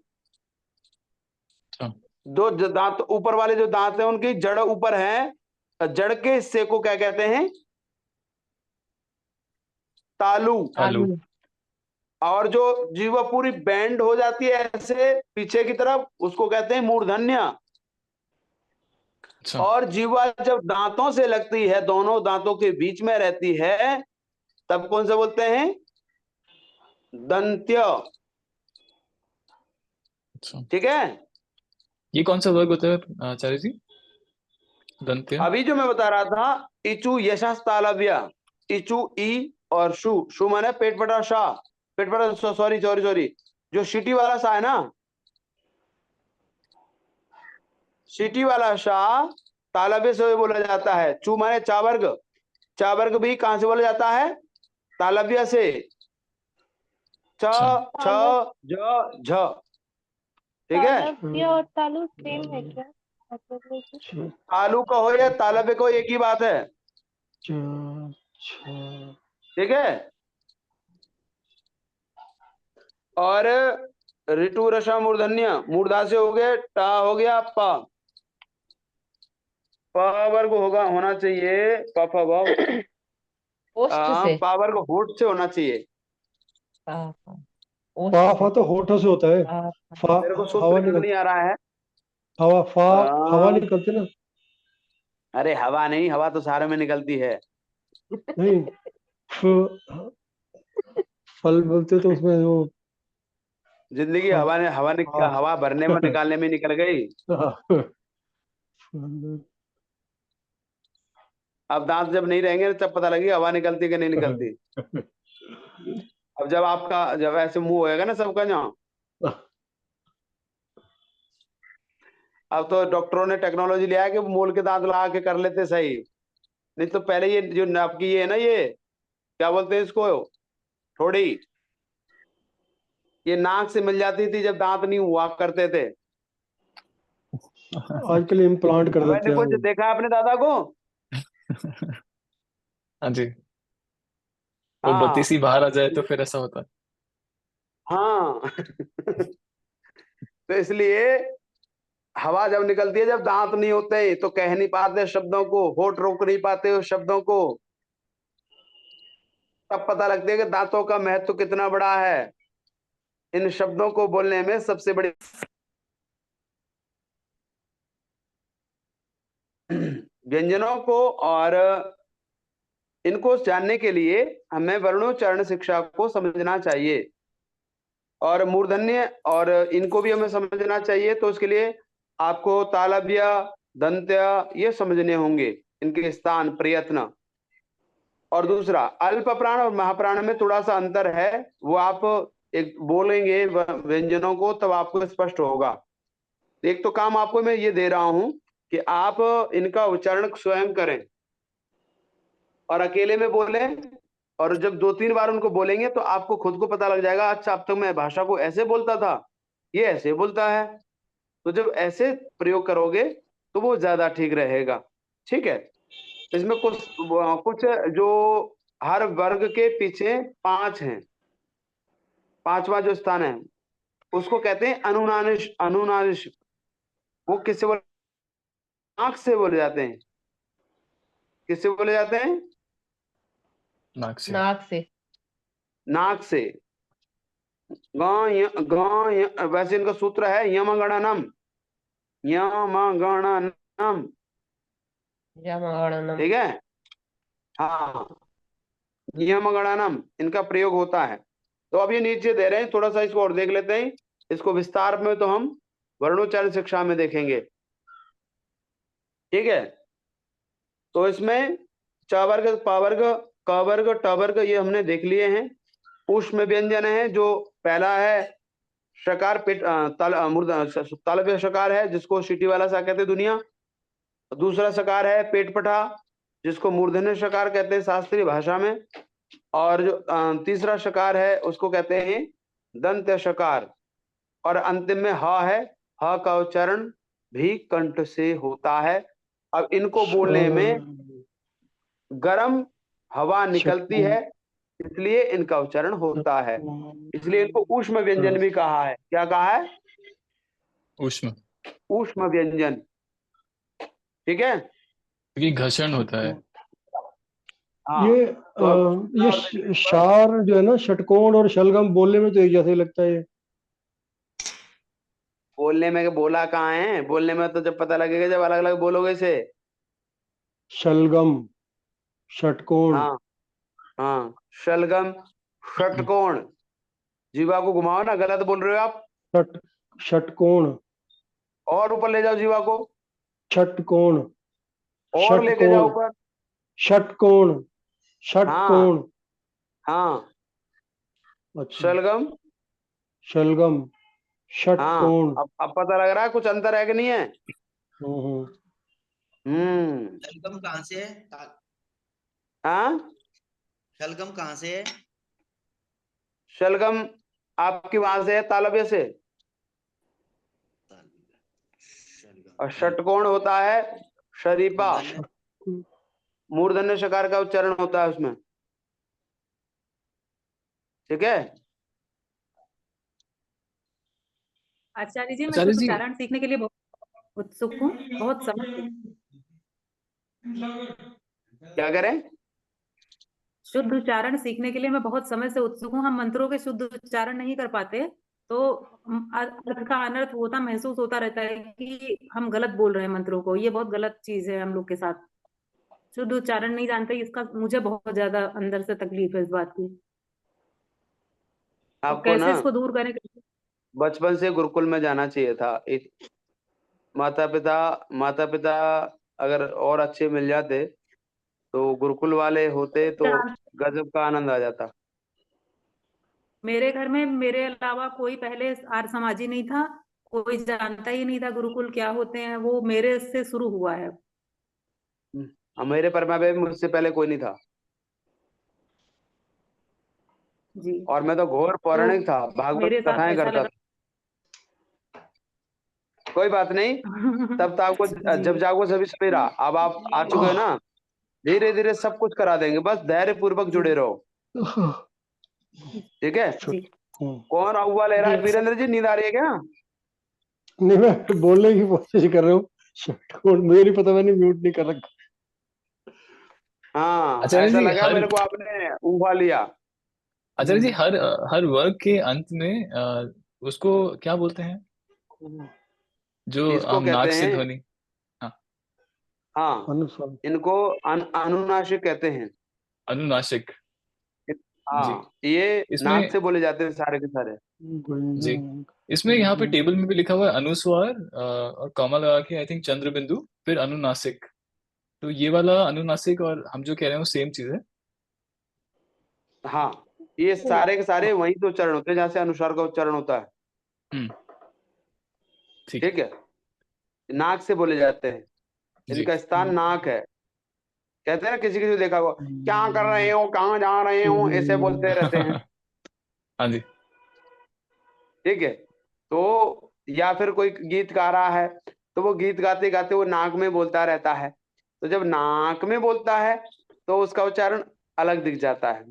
अच्छा। दांत ऊपर वाले जो दांत हैं उनकी जड़ ऊपर है, जड़ के हिस्से को क्या कहते हैं? तालू। आलू। आलू। और जो जीवा पूरी बेंड हो जाती है ऐसे पीछे की तरफ, उसको कहते हैं मूर्धन्य। अच्छा। और जीवा जब दांतों से लगती है, दोनों दांतों के बीच में रहती है, तब कौन से बोलते हैं? दंत्य। अच्छा, ठीक है। ये कौन सा वर्ग होता है आचार्य जी? दंत्य। अभी जो मैं बता रहा था, इचु यशस तालव्य, इचु ई और शु, शु माने पेट पटा शाह, पेट पटा, सॉरी सॉरी सॉरी, जो शिटी वाला शाह है ना, शिटी वाला शाह तालव्य से बोला जाता है। चू माने चावर्ग, चावर्ग भी कहां से बोला जाता है? तालव्य से। च, अच्छा। छ, तालु ज, झ। ठीक है। तालव्य और तालु सेम है क्या मतलब में कि? तालु का हो या तालव्य को, एक ही बात है। ठीक है। और ऋतु रसा मूर्धन्य, मूर्धा से हो गए, टा हो गया पा, पा वर्ग होगा, होना चाहिए पा फा वाव, ओष्ठ से। पा वर्ग होठ से होना चाहिए। हाँ, फा ओष्ठ फा से। तो होठों से होता है। हाँ, फा मेरे को सूत्र हवा याद नहीं निकलती, आ रहा है। हवा फा, हवा आ, निकलती ना। अरे हवा नहीं, हवा तो सारे में निकलती है। नहीं, फ, फल बोलते तो उसमें वो जिंदगी फा, फा, हवा भरने में निकालने में निकल गई। अब दांत जब नहीं रहेंगे तब पता लगेगा हवा निकलती कि नहीं निकलती। अब जब ऐसे मुंह होएगा ना सबका जहाँ, अब तो डॉक्टरों ने टेक्नोलॉजी लिया है कि मोल के दांत लगा के कर लेते सही। नहीं तो पहले ये जो आपकी ये है ना, ये क्या बोलते हैं इसको, थोड़ी, ये नाक से मिल जाती थी जब दांत नहीं हुआ करते थे। आजकल इम्प्लांट कर देते मैंने हैं कुछ वो। देखा है अपने दादा को। हाँ जी। वो बत्ती हाँ। सी बाहर आ जाए तो फिर ऐसा होता है। हाँ। तो इसलिए हवा जब निकलती है, जब दांत नहीं होते तो कह नहीं पाते शब्दों को, होठ रोक नहीं पाते उस शब्दों को, तब पता लगता है कि दांतों का महत्व कितना बड़ा है। इन शब्दों को बोलने में सबसे बड़ी व्यंजनों को और इनको जानने के लिए हमें वर्णोच्चारण शिक्षा को समझना चाहिए, और मूर्धन्य और इनको भी हमें समझना चाहिए। तो उसके लिए आपको तालव्य, दंत्य ये समझने होंगे, इनके स्थान, प्रयत्न। और दूसरा, अल्प प्राण और महाप्राण में थोड़ा सा अंतर है, वो आप एक बोलेंगे व्यंजनों को तब आपको स्पष्ट होगा। एक तो काम आपको मैं ये दे रहा हूं कि आप इनका उच्चारण स्वयं करें और अकेले में बोलें, और जब 2-3 बार उनको बोलेंगे तो आपको खुद को पता लग जाएगा, अच्छा अब तक मैं भाषा को ऐसे बोलता था, ये ऐसे बोलता है। तो जब ऐसे प्रयोग करोगे तो वो ज्यादा ठीक रहेगा। ठीक है। इसमें कुछ कुछ जो हर वर्ग के पीछे 5 हैं, 5वां जो स्थान है उसको कहते हैं अनुनानिश, अनुनानिश। वो किससे बोले? आंख से बोले जाते हैं। किससे बोले जाते हैं? नाक से। नाक से। नाक से। वैसे इनका सूत्र है यमगणनम, यमगणनम। जमगणनम। ठीक है। हाँ, यमगणनम इनका प्रयोग होता है। तो अब ये नीचे दे रहे हैं, थोड़ा सा इसको और देख लेते हैं। इसको विस्तार में तो हम वर्णोच्चारण शिक्षा में देखेंगे। ठीक है। तो इसमें चवर्ग, पावर्ग, कवर्ग, टवर्ग ये हमने देख लिए हैं। ऊष्म व्यंजन है, जो पहला है शकार, पेट तालव्य शकार है जिसको सीटी वाला सा कहते हैं दुनिया। दूसरा शकार है पेट पठा, जिसको मूर्धन्य शकार कहते हैं शास्त्रीय भाषा में। और जो तीसरा शकार है उसको कहते हैं दंत शकार। और अंतिम में ह है, ह का उच्चारण भी कंठ से होता है। अब इनको बोलने में गर्म हवा निकलती है, इसलिए इनका उच्चारण होता है। इसलिए इनको ऊष्म व्यंजन भी कहा है। क्या कहा है? ऊष्म, ऊष्म व्यंजन। ठीक है। क्योंकि घर्षण होता है। हाँ ये तो अब ये शार जो है ना, षटकोण और शलगम बोलने में तो एक जैसे ही लगता है ये। बोलने में बोला कहाँ है? बोलने में तो जब पता लगेगा जब अलग अलग बोलोगे इसे। शलगम, षटकोण। हाँ हाँ, शलगम, षटकोण। जीवा को घुमाओ ना, गलत बोल रहे हो आप। षट षटकोण, और ऊपर ले जाओ जीवा को, षटकोण, और लेके जाओ षटकोण, ऊपर। षटकोण, हाँ षटकोण। हाँ, अच्छा, शलगम। शलगम, हाँ, षटकोण। अब पता लग रहा है कुछ अंतर है कि नहीं है? हम्म। शलगम कहाँ से है? हाँ, शलगम कहाँ से है? शलगम आपकी वहां से है, तालव्य से। शलगम। और षटकोण होता है शरीफा। मूर्धन्य। मूर्धन्य शकार का उच्चारण होता है उसमें। ठीक है। आचार्य जी, मैं आचार्य शुद्ध जी, उच्चारण सीखने के लिए बहुत उत्सुक हूँ, बहुत समय से। क्या करें? शुद्ध उच्चारण सीखने के लिए मैं बहुत समय से उत्सुक हूँ। हम मंत्रों के शुद्ध उच्चारण नहीं कर पाते, तो अर्थ का अनर्थ होता महसूस होता रहता है कि हम गलत बोल रहे हैं मंत्रों को। ये बहुत गलत चीज है हम लोग के साथ। शुद्ध उच्चारण नहीं जानते, इसका मुझे बहुत ज्यादा अंदर से तकलीफ है इस बात की। तो आपको कैसे ना इसको दूर करें? बचपन से गुरुकुल में जाना चाहिए था। माता पिता माता पिता अगर और अच्छे मिल जाते तो गुरुकुल वाले होते तो गजब का आनंद आ जाता। मेरे घर में मेरे अलावा कोई पहले आर्य समाजी नहीं था, कोई जानता ही नहीं था गुरुकुल क्या होते हैं। वो मेरे से शुरू हुआ है। मेरे परिवार में मुझसे पहले कोई नहीं था। जी। और मैं तो घोर तो पौराणिक था, भागवत मेरे साथ कथाएं ऐसा करता लगा। था। कोई बात नहीं, तब तो आपको जी। जब जागो सभी सवेरा। अब आप आ चुके हो ना, धीरे धीरे सब कुछ करा देंगे, बस धैर्य पूर्वक जी। जुड़े रहो। ठीक है। जी। कौन अहुआ ले रहा जी। है? वीरेंद्र जी, नींद आ रही है क्या? नहीं, मैं बोलने की कोशिश कर रहा हूँ। षटकोण मुझे नहीं पता, मैंने म्यूट नहीं कर रखा। हाँ, आचार्य ऐसा जी लगा मेरे को आपने उठा लिया। आचार्य जी हर हर वर्ग के अंत में उसको क्या बोलते हैं, जो इसको हम नाक कहते से हैं, ध्वनि। हाँ, हाँ, अनुस्वार। इनको अनुनासिक कहते हैं। अनुनासिक। जी, हाँ, ये नाक इसमें, से बोले जाते हैं सारे के सारे। जी, इसमें यहाँ पे टेबल में भी लिखा हुआ है अनुस्वार और कॉमा लगा के आई थिंक चंद्र बिंदु, फिर अनुनासिक। तो ये वाला अनुनासिक और हम जो कह रहे हैं वो सेम चीज है। हाँ, ये सारे के सारे वहीं तो उच्चारण होते हैं जहाँ से अनुस्वार का उच्चारण होता है। हम्म, ठीक है। ठीक है। नाक से बोले जाते हैं, जी, इनका स्थान नाक है। कहते हैं ना, किसी किसी को देखा हो, क्या कर रहे हो, कहाँ जा रहे हो, ऐसे बोलते रहते हैं। हाँ जी, ठीक है। तो या फिर कोई गीत गा रहा है तो वो गीत गाते गाते वो नाक में बोलता रहता है। तो जब नाक में बोलता है तो उसका उच्चारण अलग दिख जाता है।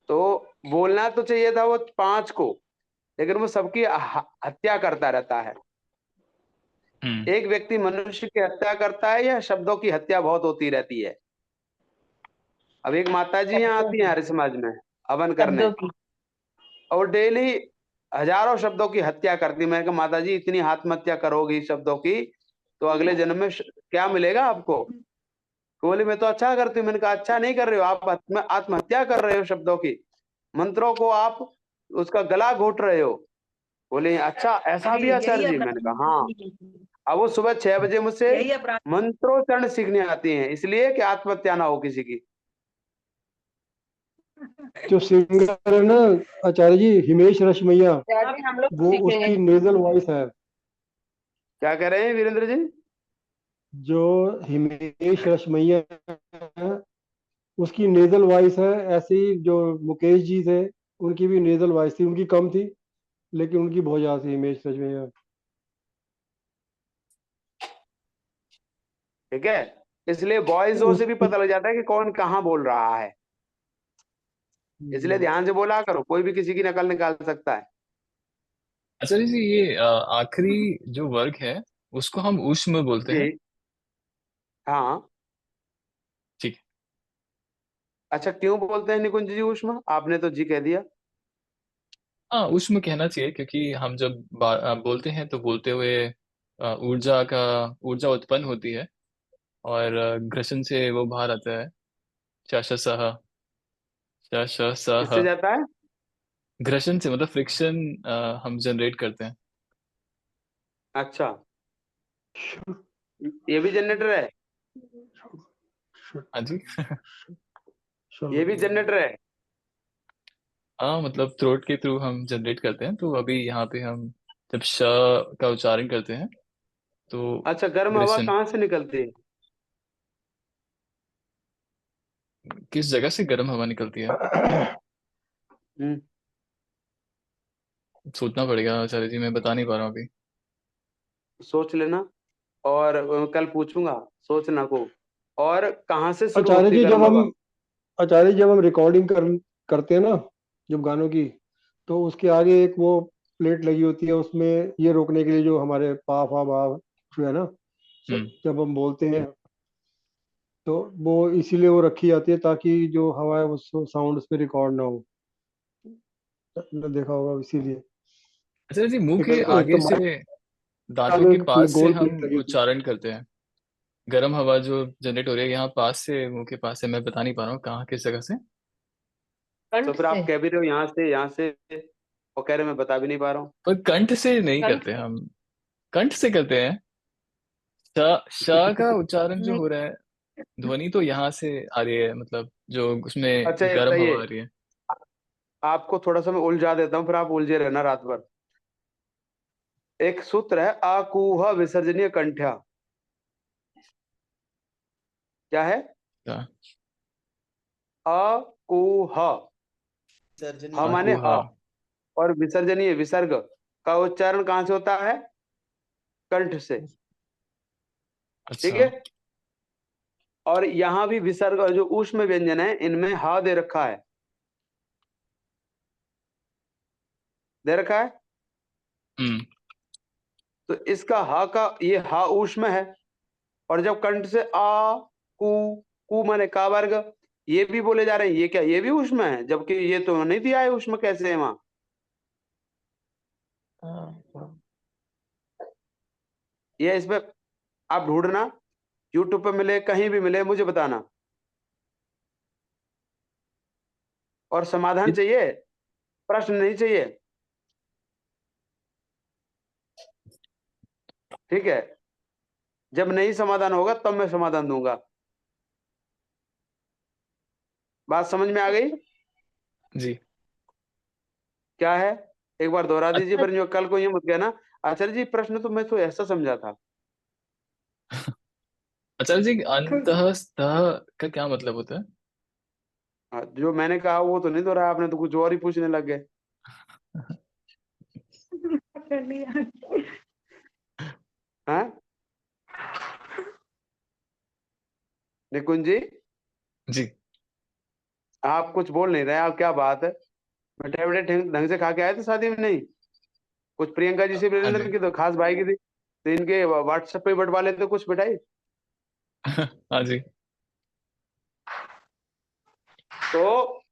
तो बोलना तो चाहिए था वो पांच को, लेकिन वो सबकी हत्या करता रहता है। हम्म, एक व्यक्ति मनुष्य की हत्या करता है या शब्दों की हत्या बहुत होती रहती है। अब एक माता जी यहाँ शब्दों आती है की, हमारे समाज में हवन करने, शब्दों की। और डेली हजारों शब्दों की हत्या करती है। मैंने कहा माता जी इतनी आत्महत्या करोगी शब्दों की तो अगले जन्म में क्या मिलेगा आपको? बोले मैं तो अच्छा करती हूँ। मैंने कहा अच्छा नहीं कर रहे हो आप, आत्महत्या कर रहे हो शब्दों की, मंत्रों को आप उसका गला घोट रहे हो। बोले अच्छा ऐसा भी यही आचार्य जी? मैंने कहा हाँ। अपराध, अब वो सुबह 6 बजे मुझसे यही अपराध। मंत्रोच्चारण सीखने आती हैं, इसलिए कि आत्महत्या ना हो किसी की। जो सिंगर है ना आचार्य जी, हिमेश रेशमैया, आचार्य जी हम लोग वो सीखेंगे। उसकी नेजल वॉइस है। क्या कह रहे हैं वीरेंद्र जी? जो हिमेश रेशमैया है, उसकी नेजल वॉइस है। उसकी नेजल वॉइस है। ऐसे ही जो मुकेश जी थे, उनकी भी नेजल वॉइस थी, उनकी कम थी लेकिन उनकी बहुत ज्यादा थी इमेज सच में यार। ठीक है, इसलिए वॉइस ओवर उस से भी पता लग जाता है कि कौन कहाँ बोल रहा है। इसलिए ध्यान से बोला करो, कोई भी किसी की नकल निकाल सकता है। आचार्य जी, ये आखिरी जो वर्ग है उसको हम ऊष्म बोलते हैं। जी हाँ। ठीक अच्छा, क्यों बोलते हैं निकुंज जी ऊष्मा? आपने तो जी कह दिया। है। हाँ, ऊष्म कहना चाहिए क्योंकि हम जब बोलते हैं तो बोलते हुए ऊर्जा उत्पन्न होती है, और घर्षण से वो बाहर आता है। श श सह श श किससे सह। जाता है? घर्षण से मतलब फ्रिक्शन हम जनरेट करते हैं। अच्छा, ये भी जनरेटर है? हाँ जी। ये भी जनरेटर है? हाँ, मतलब थ्रोट के थ्रू हम जनरेट करते हैं। तो अभी यहाँ पे हम जब श का उच्चारण करते हैं तो अच्छा, गर्म हवा घर्षण। कहाँ से निकलती है? किस जगह से गर्म हवा निकलती है? हम्म, सोचना पड़ेगा आचार्य जी, मैं बता नहीं पा रहा हूँ अभी। सोच लेना, और कल पूछूंगा, सोचना को। और कहाँ से शुरू आचार्य होती है जी जब गर्म हम हवा? आचार्य जी जब हम रिकॉर्डिंग करते हैं ना, जब गानों की, तो उसके आगे एक वो प्लेट लगी होती है, उसमें ये रोकने के लिए जो हमारे पा फा बा जो है ना, हम्म। जब हम बोलते हैं तो वो इसीलिए वो रखी जाती है ताकि जो हवा है वो साउंड उसमें रिकॉर्ड ना हो। आपने देखा होगा इसीलिए। आचार्य जी, मुंह एक के एक तो आगे से, माइक दांतों में के एक पास से गोल हम प्लेट लगी होती उच्चारण करते हैं। गर्म हवा जो जनरेट हो रही है यहाँ पास से, मुंह के पास से, मैं बता नहीं पा रहा हूँ कहाँ किस जगह से। तो कंठ फिर से। आप कह भी रहे हो यहाँ से, यहाँ से, और कह रहे मैं बता भी नहीं पा रहा हूँ। पर कंठ से नहीं कंठ करते से हम। कंठ से करते हैं। श श का उच्चारण जो नहीं। हो रहा है, ध्वनि तो यहाँ से आ रही है, मतलब जो उसमें अच्छा, ये गर्म बताइए, हवा आ रही है। आपको थोड़ा सा मैं उलझा देता हूँ, फिर आप उलझे रहना रात भर। एक सूत्र है, आकूह विसर्जनीय कंठ्या। क्या है? क्या? अकूह। ह सर्जनीय। माने आकुहा। अ, और विसर्जनीय विसर्ग का उच्चारण कहाँ से होता है? कंठ से। ठीक अच्छा। है, और यहां भी विसर्ग जो ऊष्म व्यंजन है इनमें हा दे रखा है, दे रखा है। हम्म। तो इसका हा का ये हा ऊष्म है, और जब कंठ से आ कु, कु माने का वर्ग, ये भी बोले जा रहे हैं, ये क्या ये भी ऊष्म है? जबकि ये तो नहीं दिया है ऊष्म कैसे है वहां। ये इसमें आप ढूंढना, यूट्यूब पे मिले, कहीं भी मिले, मुझे बताना। और समाधान ये- चाहिए, प्रश्न नहीं चाहिए। ठीक है, जब नहीं समाधान होगा तब मैं समाधान दूंगा। बात समझ में आ गई? जी। क्या है? एक बार दोहरा दीजिए, अच्छा। पर जो कल को ये मत कहना आचार्य जी प्रश्न तो मैं तो ऐसा समझा था। आचार्य जी, अंतः स्तः का क्या मतलब होता है? हाँ, जो मैंने कहा वो तो नहीं दोहराया आपने, तो कुछ और ही पूछने लग गए। हाँ निकुंज जी, जी। आप कुछ बोल नहीं रहे, आप क्या बात है? मिठाई विठाई ढंग से खा के आए थे शादी में? नहीं, कुछ प्रियंका जी से, हाँ जी। वीरेंद्र की तो खास भाई की थी, तो इनके व्हाट्सएप पे बंटवा लेते कुछ मिठाई। हाँ जी। तो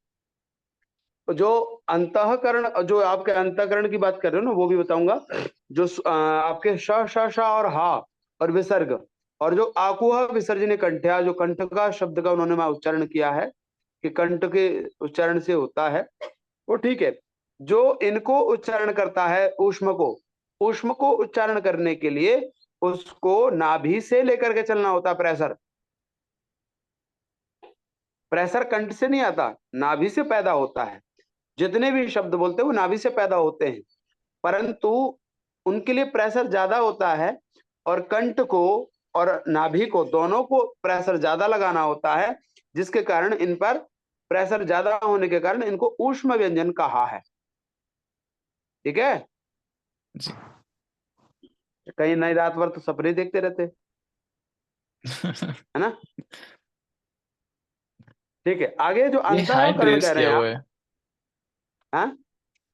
जो अंतःकरण, जो आपके अंतःकरण की बात कर रहे हो ना, वो भी बताऊंगा। जो आपके श श श और हा और विसर्ग, और जो आकुह विसर्जनीय कंठ्या, जो कंठ का शब्द का उन्होंने वहां उच्चारण किया है कि कंठ के उच्चारण से होता है, वो ठीक है। जो इनको उच्चारण करता है ऊष्म को उच्चारण करने के लिए उसको नाभि से लेकर के चलना होता है। प्रेशर, प्रेशर कंठ से नहीं आता, नाभि से पैदा होता है। जितने भी शब्द बोलते हैं वो नाभि से पैदा होते हैं, परंतु उनके लिए प्रेशर ज्यादा होता है, और कंठ को और नाभि को दोनों को प्रेशर ज्यादा लगाना होता है। जिसके कारण इन पर प्रेशर ज्यादा होने के कारण इनको ऊष्म व्यंजन कहा है। ठीक है, जी। कहीं नई रात भर तो सपने देखते रहते, है ना। ठीक है, आगे जो ये हैंड अंतःकरण रेस कह रहे किया हैं हुआ आप। है। हाँ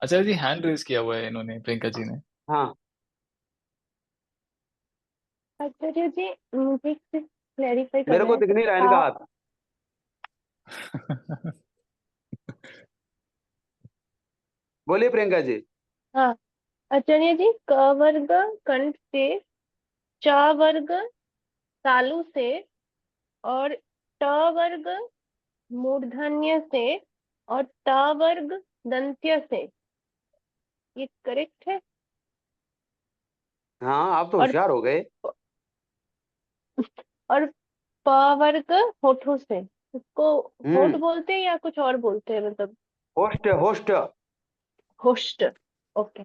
अच्छा जी, हैंड रेस किया हुआ है इन्होंने, प्रियंका जी ने। हाँ, आचार्य जी मुझे क्लैरिफाई मेरे करना को है, दिख तो नहीं रहा इनका हाथ। बोलिए प्रियंका जी। हाँ आचार्य जी, क वर्ग कंठ से, च वर्ग तालु से, और ट वर्ग मूर्धन्य से, और ट वर्ग दंत्य से, ये करेक्ट है? हाँ, आप तो और होशियार हो गए। और प वर्ग होठों से, उसको होठ बोलते हैं या कुछ और बोलते हैं, मतलब होस्ट होस्ट होस्ट। ओके,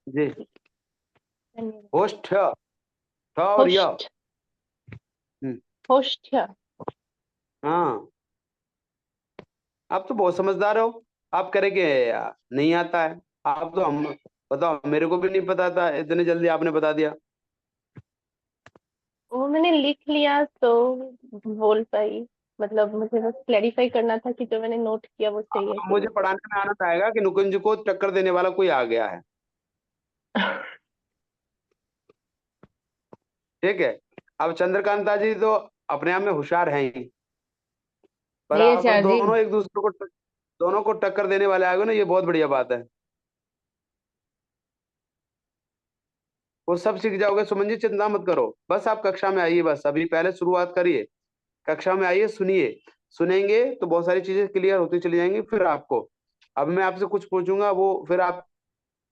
जी, धन्यवाद। होस्ट थ और य। होस्ट, हम्म, होस्ट। हाँ, आप तो बहुत समझदार हो। आप करेंगे, नहीं आता है। आप तो, हम बताओ, मेरे को भी नहीं पता था, इतने जल्दी आपने बता दिया। वो मैंने लिख लिया तो बोल पाई, मतलब मुझे बस क्लैरिफाई करना था कि जो मैंने नोट किया वो सही है अब कि मुझे नहीं। पढ़ाने में आना चाहेगा कि नुकुंज को टक्कर देने वाला कोई आ गया है। ठीक है, अब चंद्रकांता जी तो अपने आप में होशियार हैं ही, पर नहीं आप आचार्य जी, दोनों एक दूसरे को दोनों को टक्कर देने वाले आ गए ना, ये बहुत बढ़िया बात है। वो सब सीख जाओगे सुमन जी, चिंता मत करो। बस आप कक्षा में आइए, बस अभी पहले शुरुआत करिए, कक्षा में आइए, सुनिए। सुनेंगे तो बहुत सारी चीजें क्लियर होती चली जाएंगी। फिर आपको, अब मैं आपसे कुछ पूछूंगा, वो फिर आप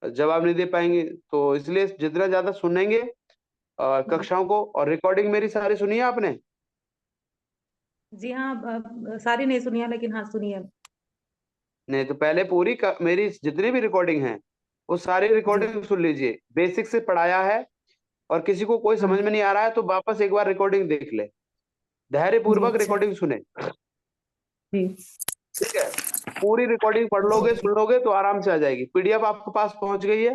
जवाब नहीं दे पाएंगे, तो इसलिए जितना ज्यादा सुनेंगे कक्षाओं को, और रिकॉर्डिंग मेरी सारी सुनी है आपने? जी हाँ, सारी नहीं सुनी है, लेकिन हाँ सुनी है। नहीं तो पहले पूरी मेरी जितनी भी रिकॉर्डिंग है वो सारी जी रिकॉर्डिंग सुन लीजिए। बेसिक से पढ़ाया है, और किसी को कोई हाँ समझ में नहीं आ रहा है तो वापस एक बार रिकॉर्डिंग देख ले, धैर्य जी, पूर्वक अच्छा रिकॉर्डिंग सुने। जी ठीक है, पूरी रिकॉर्डिंग पढ़ लोगे, सुन लोगे तो आराम से आ जाएगी। पीडीएफ आपके पास पहुंच गई है?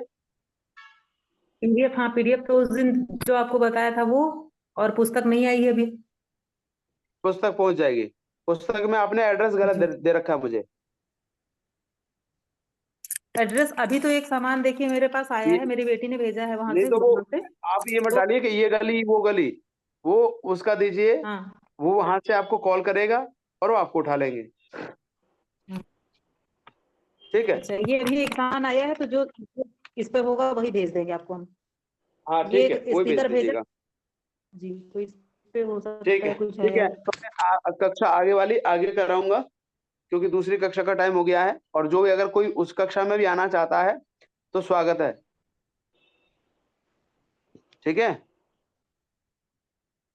पीडीएफ, हाँ पीडीएफ तो उस दिन जो आपको बताया था वो, और पुस्तक नहीं आई है अभी। पुस्तक पहुंच जाएगी। पुस्तक में आपने एड्रेस गलत जी, दे रखा है मुझे। एड्रेस अभी तो एक सामान देखिए मेरे पास आया ये है, मेरी बेटी ने भेजा है वहां नहीं से, तो वो, गुड़गांव से। आप ये मत तो डालिए कि ये गली वो गली, वो उसका दीजिए। हाँ, वो वहां से आपको कॉल करेगा और वो आपको उठा लेंगे। ठीक है, अच्छा ये अभी एक सामान आया है, तो जो इस पे होगा वही भेज देंगे आपको हम। हाँ ये ठीक है, एक वही भेज स्पीकर भेजा दीजिएगा। जी, तो इस पे हो ठीक सकता है, है कुछ ठीक आया है, हो। तो मैं कक्षा आगे वाली आगे कराऊंगा, क्योंकि दूसरी कक्षा का टाइम हो गया है। और जो भी अगर कोई उस कक्षा में भी आना चाहता है तो स्वागत है। ठीक है,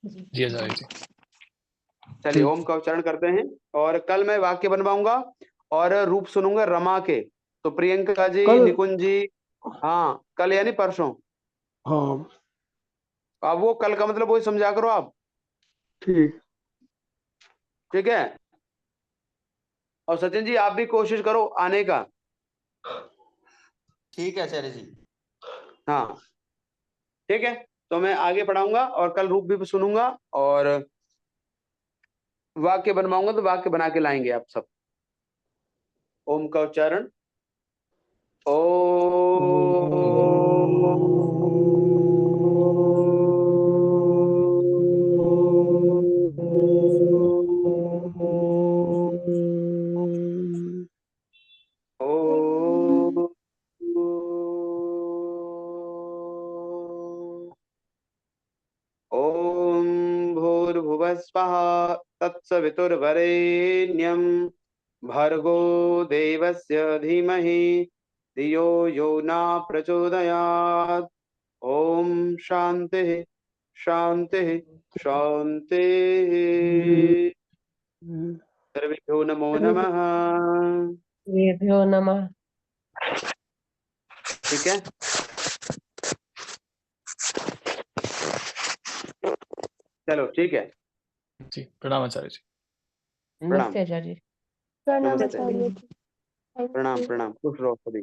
जी जी आचार्य जी। चलिए ठीक। ओम का उच्चारण करते हैं। और कल मैं वाक्य बनवाऊंगा और रूप सुनूंगा रमा के। तो प्रियंका जी, कल। निकुंज जी, हाँ कल यानी परसों। हाँ अब वो कल का मतलब वही समझा करो आप। ठीक। ठीक है, और सचिन जी आप भी कोशिश करो आने का। ठीक है आचार्य जी। हाँ ठीक है, तो मैं आगे पढ़ाऊंगा और कल रूप भी सुनूंगा और वाक्य बनवाऊंगा, तो वाक्य बना के लाएंगे आप सब। ओम का उच्चारण। ओ ओम भूर्भुवस्वः तत्सवितुर्वरेण्यं भर्गो देवस्य धीमहि धियो यो न प्रचोदयात्। ओम शांति शांति शांति। सर्वेभ्यो नमो नमः। सर्वेभ्यो नमः। ठीक है, चलो ठीक है। जी प्रणाम आचार्य जी। प्रणाम नमस्ते आचार्य जी। प्रणाम नमस्ते आचार्य जी। थैंक प्रणाम यू। प्रणाम खुश रहो सभी।